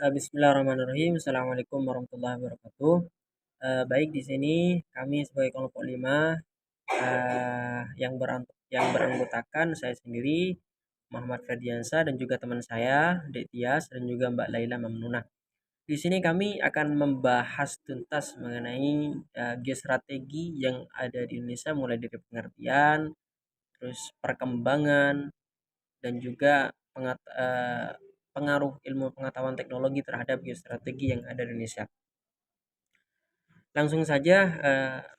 Bismillahirrahmanirrahim. Assalamualaikum warahmatullahi wabarakatuh. Baik, di sini kami sebagai kelompok 5 yang beranggotakan saya sendiri, Muhammad Ferdiansa, dan juga teman saya, Dek Tias, dan juga Mbak Laila Mamnunah. Di sini kami akan membahas tuntas mengenai geostrategi yang ada di Indonesia, mulai dari pengertian, terus perkembangan, dan juga pengaruh ilmu pengetahuan teknologi terhadap geostrategi yang ada di Indonesia. Langsung saja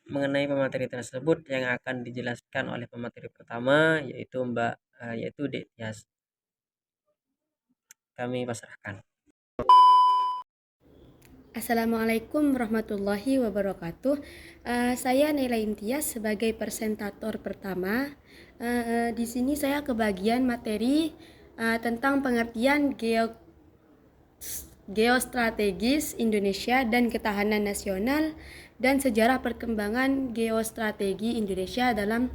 mengenai pemateri tersebut yang akan dijelaskan oleh pemateri pertama, yaitu Dek Tias. Kami pasrahkan. Assalamualaikum warahmatullahi wabarakatuh. Saya Naila Imtiaz sebagai presentator pertama. Di sini saya kebagian materi tentang pengertian geostrategis Indonesia dan ketahanan nasional dan sejarah perkembangan geostrategi Indonesia dalam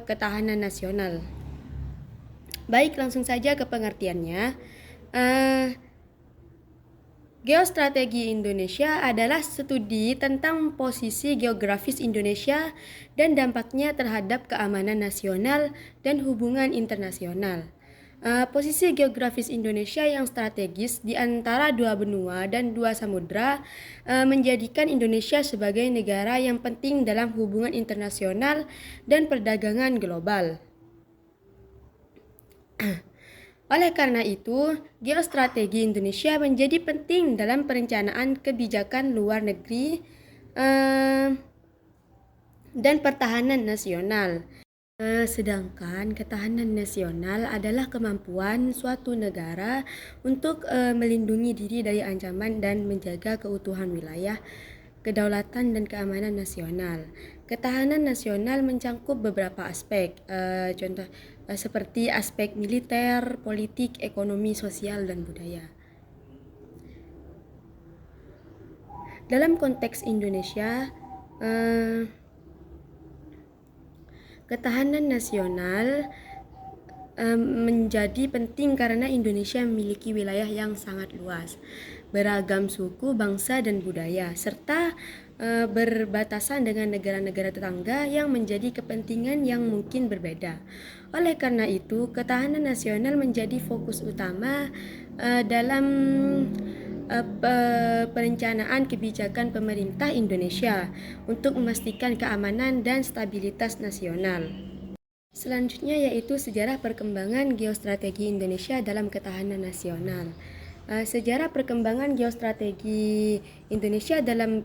ketahanan nasional. Baik, langsung saja ke pengertiannya. Geostrategi Indonesia adalah studi tentang posisi geografis Indonesia dan dampaknya terhadap keamanan nasional dan hubungan internasional. Posisi geografis Indonesia yang strategis di antara dua benua dan dua samudra menjadikan Indonesia sebagai negara yang penting dalam hubungan internasional dan perdagangan global. Oleh karena itu, geostrategi Indonesia menjadi penting dalam perencanaan kebijakan luar negeri dan pertahanan nasional. Sedangkan ketahanan nasional adalah kemampuan suatu negara untuk melindungi diri dari ancaman dan menjaga keutuhan wilayah, kedaulatan dan keamanan nasional. Ketahanan nasional mencangkup beberapa aspek, contoh seperti aspek militer, politik, ekonomi, sosial, dan budaya. Dalam konteks Indonesia, ketahanan nasional menjadi penting karena Indonesia memiliki wilayah yang sangat luas, beragam suku, bangsa, dan budaya, serta berbatasan dengan negara-negara tetangga yang menjadi kepentingan yang mungkin berbeda. Oleh karena itu, ketahanan nasional menjadi fokus utama dalam perencanaan kebijakan pemerintah Indonesia untuk memastikan keamanan dan stabilitas nasional. Selanjutnya yaitu sejarah perkembangan geostrategi Indonesia dalam ketahanan nasional. Sejarah perkembangan geostrategi Indonesia dalam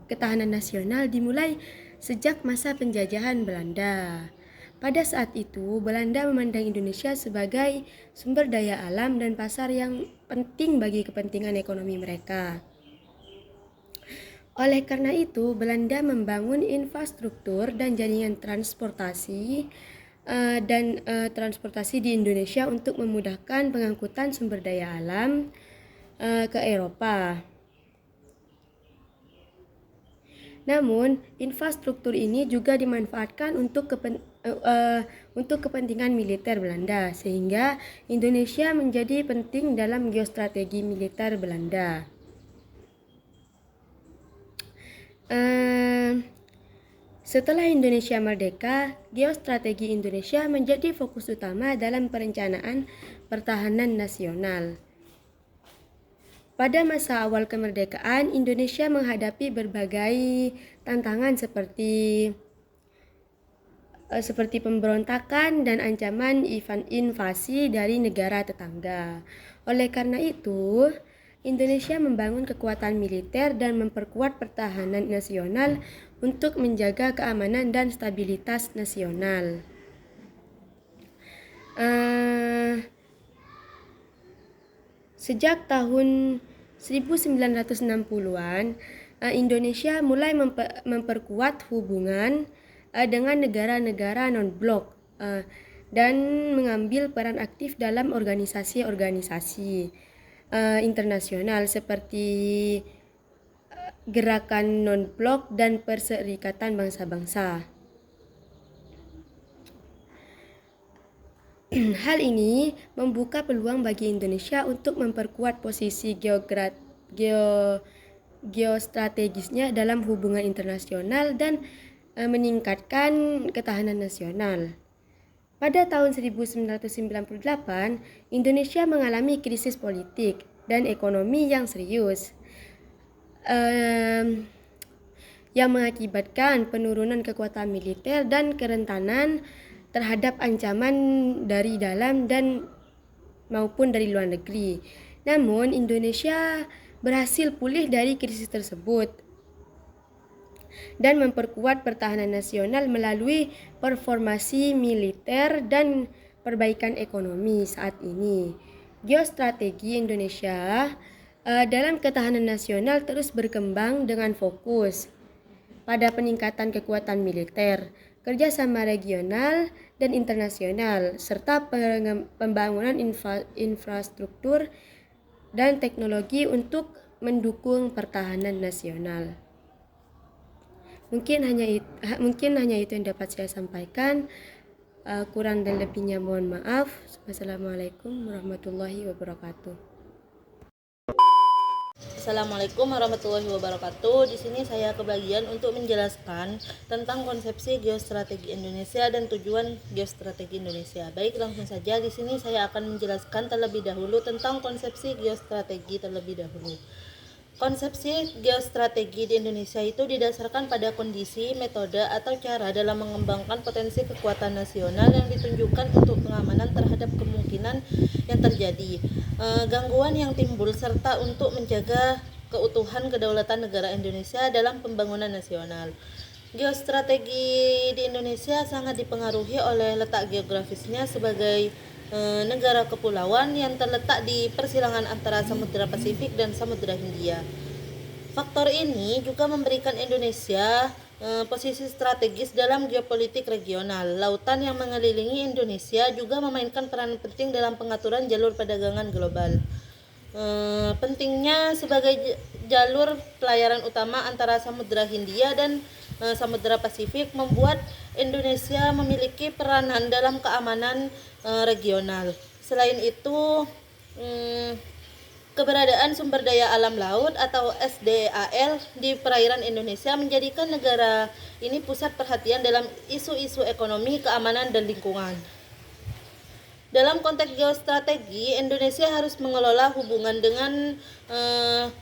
ketahanan nasional dimulai sejak masa penjajahan Belanda. Pada saat itu, Belanda memandang Indonesia sebagai sumber daya alam dan pasar yang penting bagi kepentingan ekonomi mereka. Oleh karena itu, Belanda membangun infrastruktur dan jaringan transportasi di Indonesia untuk memudahkan pengangkutan sumber daya alam ke Eropa. Namun, infrastruktur ini juga dimanfaatkan untuk kepentingan militer Belanda, sehingga Indonesia menjadi penting dalam geostrategi militer Belanda. Setelah Indonesia merdeka, geostrategi Indonesia menjadi fokus utama dalam perencanaan pertahanan nasional. Pada masa awal kemerdekaan, Indonesia menghadapi berbagai tantangan seperti pemberontakan dan ancaman invasi dari negara tetangga. Oleh karena itu, Indonesia membangun kekuatan militer dan memperkuat pertahanan nasional untuk menjaga keamanan dan stabilitas nasional. Sejak tahun 1960-an, Indonesia mulai memperkuat hubungan dengan negara-negara non-blok dan mengambil peran aktif dalam organisasi-organisasi internasional seperti Gerakan Non-Blok dan Perserikatan Bangsa-Bangsa. Hal ini membuka peluang bagi Indonesia untuk memperkuat posisi geostrategisnya dalam hubungan internasional dan meningkatkan ketahanan nasional. Pada tahun 1998, Indonesia mengalami krisis politik dan ekonomi yang serius, yang mengakibatkan penurunan kekuatan militer dan kerentanan terhadap ancaman dari dalam dan maupun dari luar negeri. Namun, Indonesia berhasil pulih dari krisis tersebut dan memperkuat pertahanan nasional melalui performasi militer dan perbaikan ekonomi saat ini. Geostrategi Indonesia dalam ketahanan nasional terus berkembang dengan fokus pada peningkatan kekuatan militer, kerjasama regional dan internasional, serta pembangunan infrastruktur dan teknologi untuk mendukung pertahanan nasional. Mungkin hanya itu yang dapat saya sampaikan. Kurang dan lebihnya mohon maaf. Wassalamualaikum warahmatullahi wabarakatuh. Assalamualaikum warahmatullahi wabarakatuh. Di sini saya kebagian untuk menjelaskan tentang konsepsi geostrategi Indonesia dan tujuan geostrategi Indonesia. Baik, langsung saja di sini saya akan menjelaskan terlebih dahulu tentang konsepsi geostrategi terlebih dahulu. Konsepsi geostrategi di Indonesia itu didasarkan pada kondisi, metode, atau cara dalam mengembangkan potensi kekuatan nasional yang ditunjukkan untuk pengamanan terhadap kemungkinan yang terjadi, gangguan yang timbul, serta untuk menjaga keutuhan kedaulatan negara Indonesia dalam pembangunan nasional. Geostrategi di Indonesia sangat dipengaruhi oleh letak geografisnya sebagai negara kepulauan yang terletak di persilangan antara Samudra Pasifik dan Samudra Hindia. Faktor ini juga memberikan Indonesia posisi strategis dalam geopolitik regional. Lautan yang mengelilingi Indonesia juga memainkan peran penting dalam pengaturan jalur perdagangan global. Pentingnya sebagai jalur pelayaran utama antara Samudra Hindia dan Samudra Pasifik membuat Indonesia memiliki peranan dalam keamanan regional. Selain itu, keberadaan sumber daya alam laut atau SDAL di perairan Indonesia menjadikan negara ini pusat perhatian dalam isu-isu ekonomi, keamanan, dan lingkungan. Dalam konteks geostrategi, Indonesia harus mengelola hubungan dengan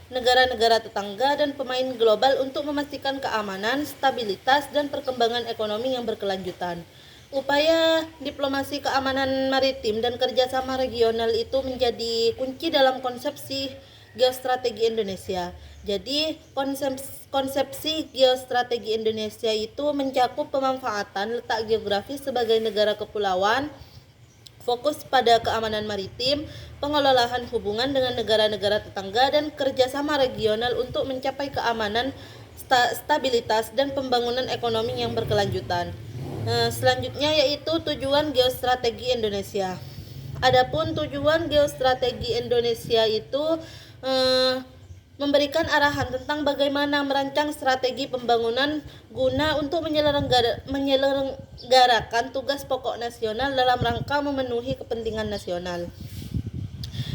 negara-negara tetangga dan pemain global untuk memastikan keamanan, stabilitas, dan perkembangan ekonomi yang berkelanjutan. Upaya diplomasi keamanan maritim dan kerjasama regional itu menjadi kunci dalam konsepsi geostrategi Indonesia. Jadi, konsepsi geostrategi Indonesia itu mencakup pemanfaatan letak geografis sebagai negara kepulauan, fokus pada keamanan maritim, pengelolaan hubungan dengan negara-negara tetangga, dan kerjasama regional untuk mencapai keamanan, stabilitas, dan pembangunan ekonomi yang berkelanjutan. Selanjutnya yaitu tujuan geostrategi Indonesia. Adapun tujuan geostrategi Indonesia itu memberikan arahan tentang bagaimana merancang strategi pembangunan guna untuk menyelenggarakan tugas pokok nasional dalam rangka memenuhi kepentingan nasional.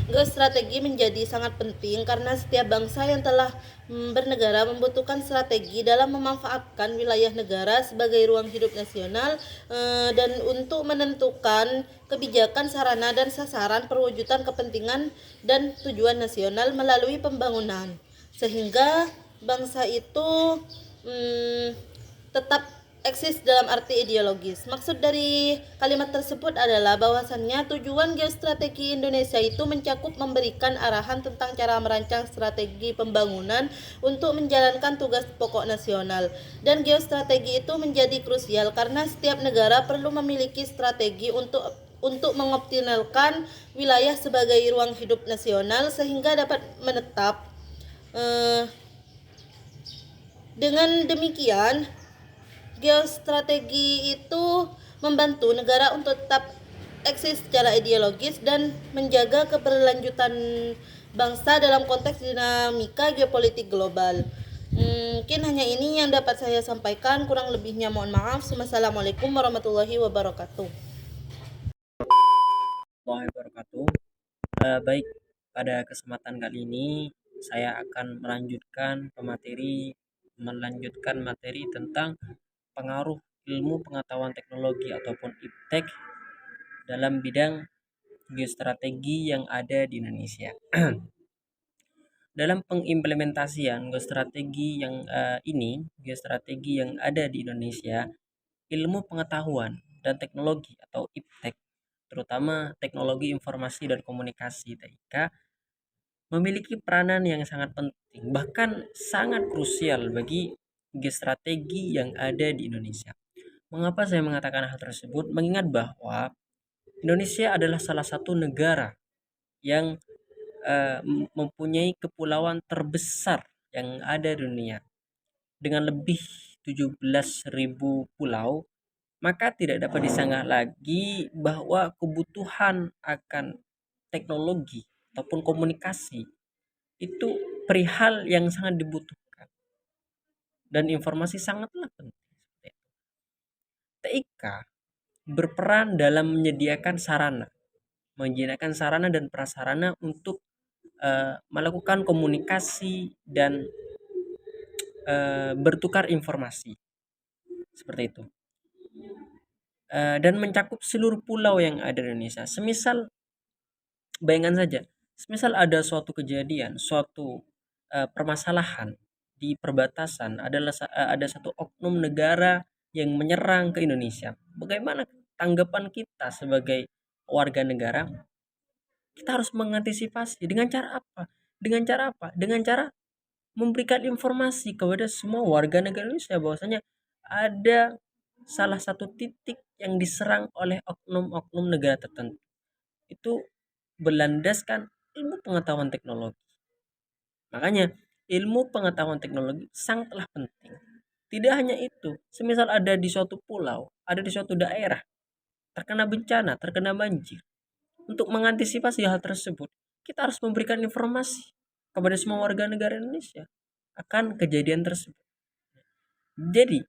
Geostrategi menjadi sangat penting karena setiap bangsa yang telah bernegara membutuhkan strategi dalam memanfaatkan wilayah negara sebagai ruang hidup nasional dan untuk menentukan kebijakan, sarana, dan sasaran perwujudan kepentingan dan tujuan nasional melalui pembangunan, sehingga bangsa itu tetap eksis dalam arti ideologis. Maksud dari kalimat tersebut adalah bahwasannya tujuan geostrategi Indonesia itu mencakup memberikan arahan tentang cara merancang strategi pembangunan untuk menjalankan tugas pokok nasional. Dan geostrategi itu menjadi krusial karena setiap negara perlu memiliki strategi untuk mengoptimalkan wilayah sebagai ruang hidup nasional sehingga dapat menetap. Dengan demikian, geostrategi itu membantu negara untuk tetap eksis secara ideologis dan menjaga keberlanjutan bangsa dalam konteks dinamika geopolitik global. Mungkin hanya ini yang dapat saya sampaikan, kurang lebihnya mohon maaf. Wassalamualaikum warahmatullahi wabarakatuh. warahmatullahi wabarakatuh. Baik, pada kesempatan kali ini saya akan melanjutkan materi tentang pengaruh ilmu pengetahuan teknologi ataupun iptek dalam bidang geostrategi yang ada di Indonesia. Dalam pengimplementasian geostrategi yang ada di Indonesia, ilmu pengetahuan dan teknologi atau iptek, terutama teknologi informasi dan komunikasi (TIK), memiliki peranan yang sangat penting, bahkan sangat krusial bagi geostrategi yang ada di Indonesia. Mengapa saya mengatakan hal tersebut? Mengingat bahwa Indonesia adalah salah satu negara yang mempunyai kepulauan terbesar yang ada di dunia dengan lebih 17.000 pulau, maka tidak dapat disanggah lagi bahwa kebutuhan akan teknologi ataupun komunikasi itu perihal yang sangat dibutuhkan dan informasi sangatlah penting. TIK berperan dalam menyediakan sarana dan prasarana untuk melakukan komunikasi dan bertukar informasi seperti itu, dan mencakup seluruh pulau yang ada di Indonesia. Bayangkan saja, semisal ada suatu kejadian, suatu permasalahan di perbatasan, ada satu oknum negara yang menyerang ke Indonesia. Bagaimana tanggapan kita sebagai warga negara? Kita harus mengantisipasi dengan cara apa? Dengan cara memberikan informasi kepada semua warga negara Indonesia bahwasanya ada salah satu titik yang diserang oleh oknum-oknum negara tertentu. Itu berlandaskan ilmu pengetahuan teknologi. Makanya ilmu pengetahuan teknologi sangatlah penting. Tidak hanya itu, semisal ada di suatu pulau, ada di suatu daerah terkena bencana, terkena banjir. Untuk mengantisipasi hal tersebut, kita harus memberikan informasi kepada semua warga negara Indonesia akan kejadian tersebut. Jadi,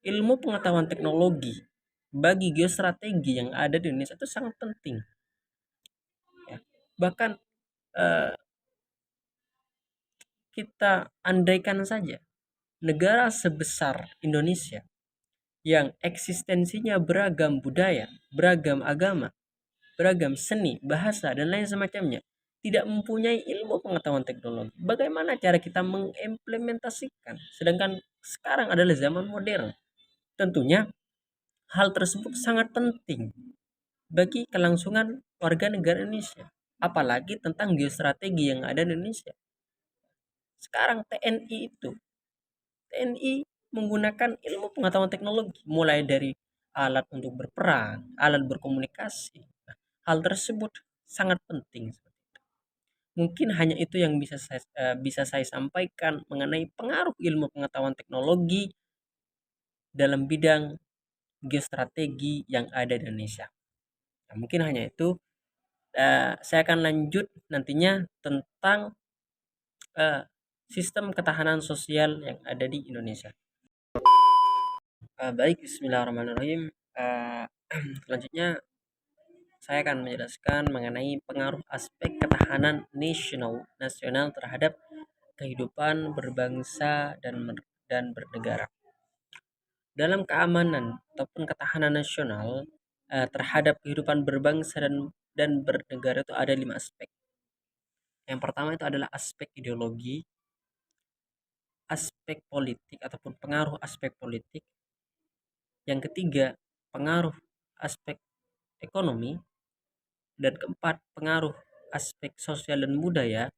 ilmu pengetahuan teknologi bagi geostrategi yang ada di Indonesia itu sangat penting. Ya. Bahkan kita andaikan saja negara sebesar Indonesia yang eksistensinya beragam budaya, beragam agama, beragam seni, bahasa, dan lain semacamnya, tidak mempunyai ilmu pengetahuan teknologi. Bagaimana cara kita mengimplementasikan? Sedangkan sekarang adalah zaman modern. Tentunya hal tersebut sangat penting bagi kelangsungan warga negara Indonesia. Apalagi tentang geostrategi yang ada di Indonesia. Sekarang TNI menggunakan ilmu pengetahuan teknologi, mulai dari alat untuk berperang, alat berkomunikasi. Nah, hal tersebut sangat penting. Mungkin hanya itu yang bisa saya sampaikan mengenai pengaruh ilmu pengetahuan teknologi dalam bidang geostrategi yang ada di Indonesia. Nah, mungkin hanya itu. Saya akan lanjut nantinya tentang sistem ketahanan sosial yang ada di Indonesia. Baik, bismillahirrahmanirrahim. Selanjutnya saya akan menjelaskan mengenai pengaruh aspek ketahanan nasional terhadap kehidupan berbangsa dan bernegara. Dalam keamanan ataupun ketahanan nasional terhadap kehidupan berbangsa dan bernegara itu ada 5 aspek. Yang pertama itu adalah aspek ideologi, aspek politik ataupun pengaruh aspek politik. Yang ketiga, pengaruh aspek ekonomi. Dan keempat, pengaruh aspek sosial dan budaya.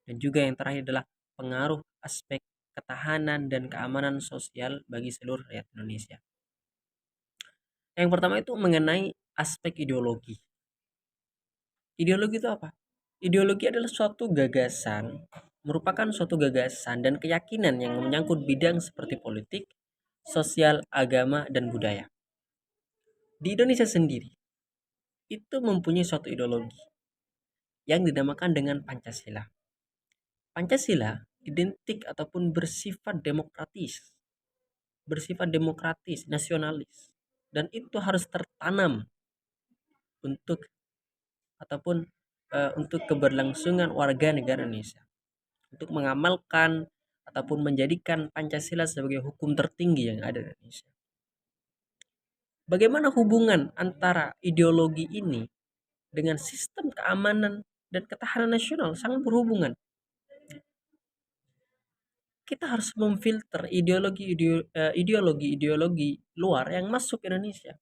Dan juga yang terakhir adalah pengaruh aspek ketahanan dan keamanan sosial bagi seluruh rakyat Indonesia. Yang pertama itu mengenai aspek ideologi. Ideologi itu apa? Ideologi adalah merupakan suatu gagasan dan keyakinan yang menyangkut bidang seperti politik, sosial, agama, dan budaya. Di Indonesia sendiri, itu mempunyai suatu ideologi yang dinamakan dengan Pancasila. Pancasila identik ataupun bersifat demokratis, nasionalis, dan itu harus tertanam ataupun untuk keberlangsungan warga negara Indonesia, untuk mengamalkan ataupun menjadikan Pancasila sebagai hukum tertinggi yang ada di Indonesia. Bagaimana hubungan antara ideologi ini dengan sistem keamanan dan ketahanan nasional? Sangat berhubungan. Kita harus memfilter ideologi luar yang masuk ke Indonesia.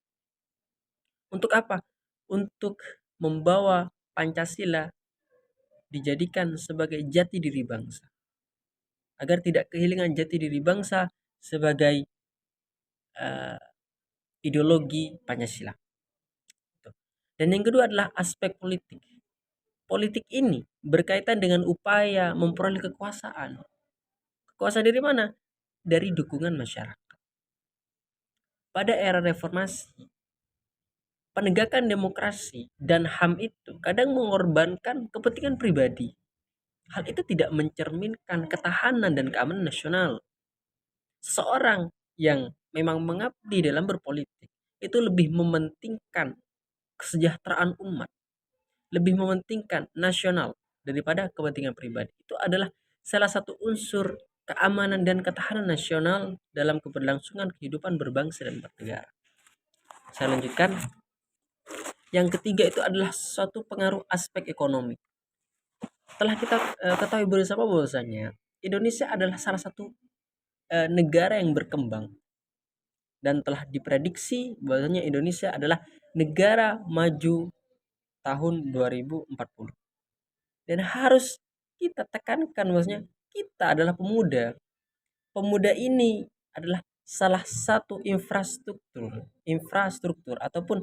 Untuk apa? Untuk membawa Pancasila dijadikan sebagai jati diri bangsa, agar tidak kehilangan jati diri bangsa sebagai ideologi Pancasila. Dan yang kedua adalah aspek politik. Politik ini berkaitan dengan upaya memperoleh kekuasaan. Kekuasaan dari mana? Dari dukungan masyarakat. Pada era reformasi, penegakan demokrasi dan HAM itu kadang mengorbankan kepentingan pribadi. Hal itu tidak mencerminkan ketahanan dan keamanan nasional. Seseorang yang memang mengabdi dalam berpolitik itu lebih mementingkan kesejahteraan umat, lebih mementingkan nasional daripada kepentingan pribadi. Itu adalah salah satu unsur keamanan dan ketahanan nasional dalam keberlangsungan kehidupan berbangsa dan bernegara. Saya lanjutkan. Yang ketiga itu adalah suatu pengaruh aspek ekonomi. Telah kita ketahui bersama bahwasanya Indonesia adalah salah satu negara yang berkembang, dan telah diprediksi bahwasanya Indonesia adalah negara maju tahun 2040. Dan harus kita tekankan bahwasanya kita adalah pemuda. Pemuda ini adalah salah satu infrastruktur ataupun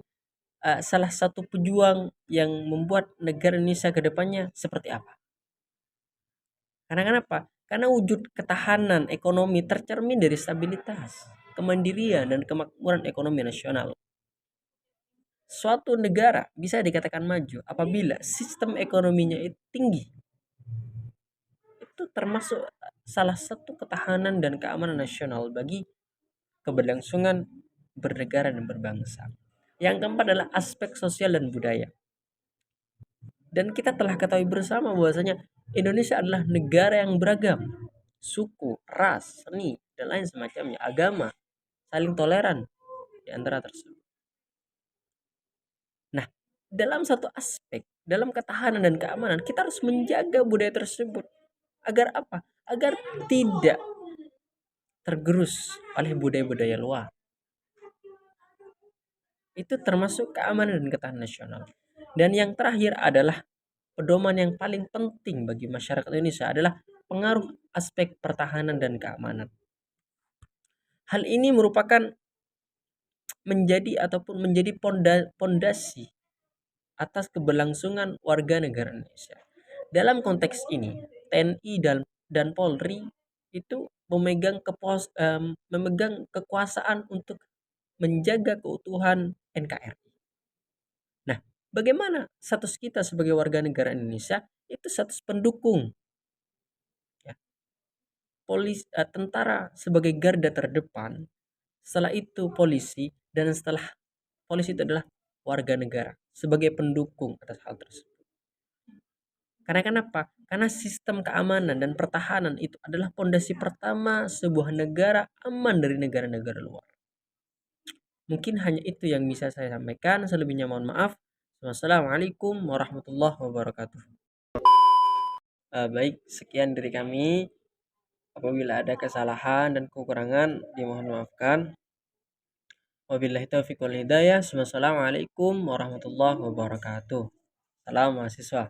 salah satu pejuang yang membuat negara Indonesia ke depannya seperti apa. Karena kenapa? Karena wujud ketahanan ekonomi tercermin dari stabilitas, kemandirian, dan kemakmuran ekonomi nasional. Suatu negara bisa dikatakan maju apabila sistem ekonominya itu tinggi. Itu termasuk salah satu ketahanan dan keamanan nasional bagi keberlangsungan bernegara dan berbangsa. Yang keempat adalah aspek sosial dan budaya. Dan kita telah ketahui bersama bahwasanya Indonesia adalah negara yang beragam, suku, ras, seni, dan lain semacamnya, agama, saling toleran di antara tersebut. Nah, dalam satu aspek, dalam ketahanan dan keamanan, kita harus menjaga budaya tersebut. Agar apa? Agar tidak tergerus oleh budaya-budaya luar. Itu termasuk keamanan dan ketahanan nasional. Dan yang terakhir adalah pedoman yang paling penting bagi masyarakat Indonesia adalah pengaruh aspek pertahanan dan keamanan. Hal ini merupakan menjadi pondasi atas keberlangsungan warga negara Indonesia. Dalam konteks ini, TNI dan Polri itu memegang kekuasaan untuk menjaga keutuhan NKRI. Nah, bagaimana status kita sebagai warga negara Indonesia? Itu status pendukung. Ya. Tentara sebagai garda terdepan, setelah itu polisi, dan setelah polisi itu adalah warga negara sebagai pendukung atas hal tersebut. Karena kenapa? Karena sistem keamanan dan pertahanan itu adalah pondasi pertama sebuah negara aman dari negara-negara luar. Mungkin hanya itu yang bisa saya sampaikan. Selebihnya mohon maaf. Wassalamualaikum warahmatullahi wabarakatuh. Baik, sekian dari kami. Apabila ada kesalahan dan kekurangan, dimohon maafkan. Wabillahi taufiq wal hidayah. Wassalamualaikum warahmatullahi wabarakatuh. Salam mahasiswa.